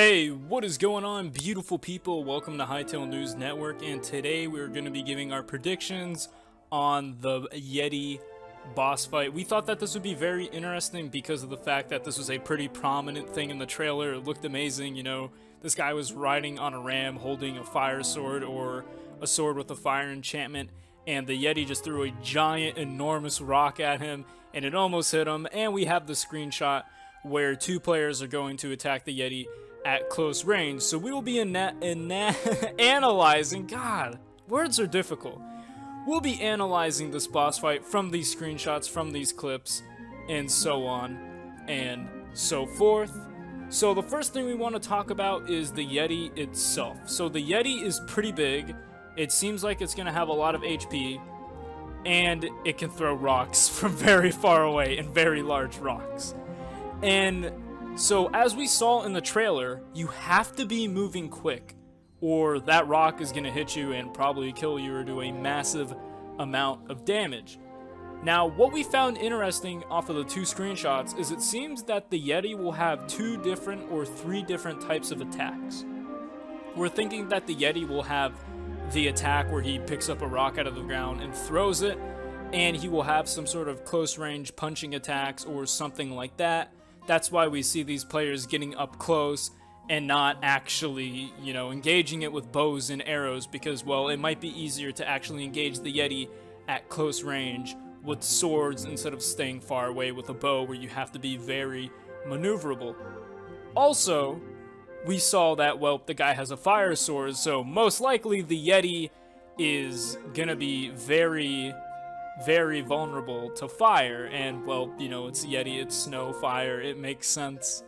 Hey, what is going on, beautiful people? Welcome to Hytale News Network, and today we're going to be giving our predictions on the Yeti boss fight. We thought that this would be very interesting because of the fact that this was a pretty prominent thing in the trailer. It looked amazing, you know, this guy was riding on a ram holding a fire sword or a sword with a fire enchantment, and the Yeti just threw a giant, enormous rock at him, and it almost hit him. And we have the screenshot where two players are going to attack the Yeti at close range. So we will be analyzing, God, words are difficult. We'll be analyzing this boss fight from these screenshots, from these clips, and so on and so forth. So the first thing we want to talk about is the Yeti itself. So the Yeti is pretty big. It seems like it's going to have a lot of HP, and it can throw rocks from very far away, and very large rocks. And so as we saw in the trailer, you have to be moving quick, or that rock is going to hit you and probably kill you or do a massive amount of damage. Now, what we found interesting off of the two screenshots is it seems that the Yeti will have two different or three different types of attacks. We're thinking that the Yeti will have the attack where he picks up a rock out of the ground and throws it, and he will have some sort of close range punching attacks or something like that. That's why we see these players getting up close and not actually, you know, engaging it with bows and arrows because, well, it might be easier to actually engage the Yeti at close range with swords instead of staying far away with a bow where you have to be very maneuverable. Also, we saw that, well, the guy has a fire sword, so most likely the Yeti is gonna be very vulnerable to fire, and, well, you know, it's Yeti, it's snow, fire, it makes sense.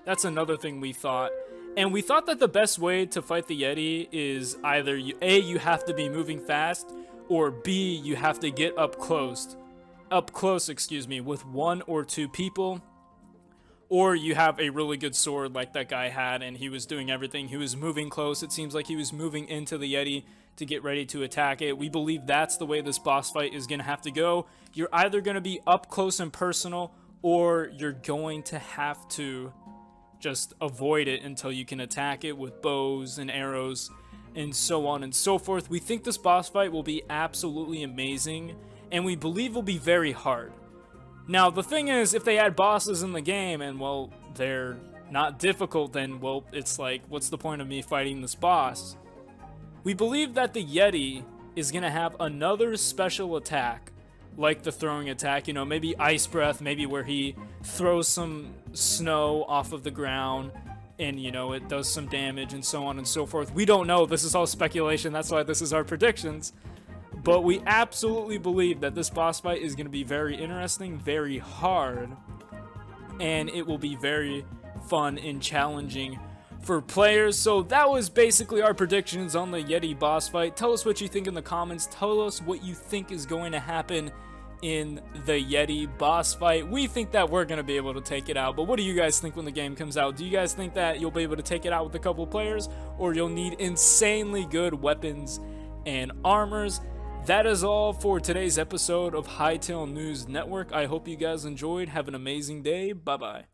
That's another thing we thought. And we thought that the best way to fight the Yeti is either you have to be moving fast, or B, you have to get up close, with one or two people, or you have a really good sword like that guy had, and he was doing everything. He was moving close. It seems like he was moving into the Yeti to get ready to attack it. We believe that's the way this boss fight is going to have to go. You're either going to be up close and personal, or you're going to have to just avoid it until you can attack it with bows and arrows and so on and so forth. We think this boss fight will be absolutely amazing, and we believe will be very hard. Now, the thing is, if they add bosses in the game and, well, they're not difficult, then, well, it's like, what's the point of me fighting this boss? We believe that the Yeti is going to have another special attack, like the throwing attack, you know, maybe Ice Breath, maybe where he throws some snow off of the ground and, you know, it does some damage and so on and so forth. We don't know. This is all speculation. That's why this is our predictions. But we absolutely believe that this boss fight is going to be very interesting, very hard, and it will be very fun and challenging for players. So that was basically our predictions on the Yeti boss fight. Tell us what you think in the comments. Tell us what you think is going to happen in the Yeti boss fight. We think that we're going to be able to take it out, but what do you guys think when the game comes out? Do you guys think that you'll be able to take it out with a couple of players, or you'll need insanely good weapons and armors? That is all for today's episode of Hytale News Network. I hope you guys enjoyed. Have an amazing day. Bye-bye.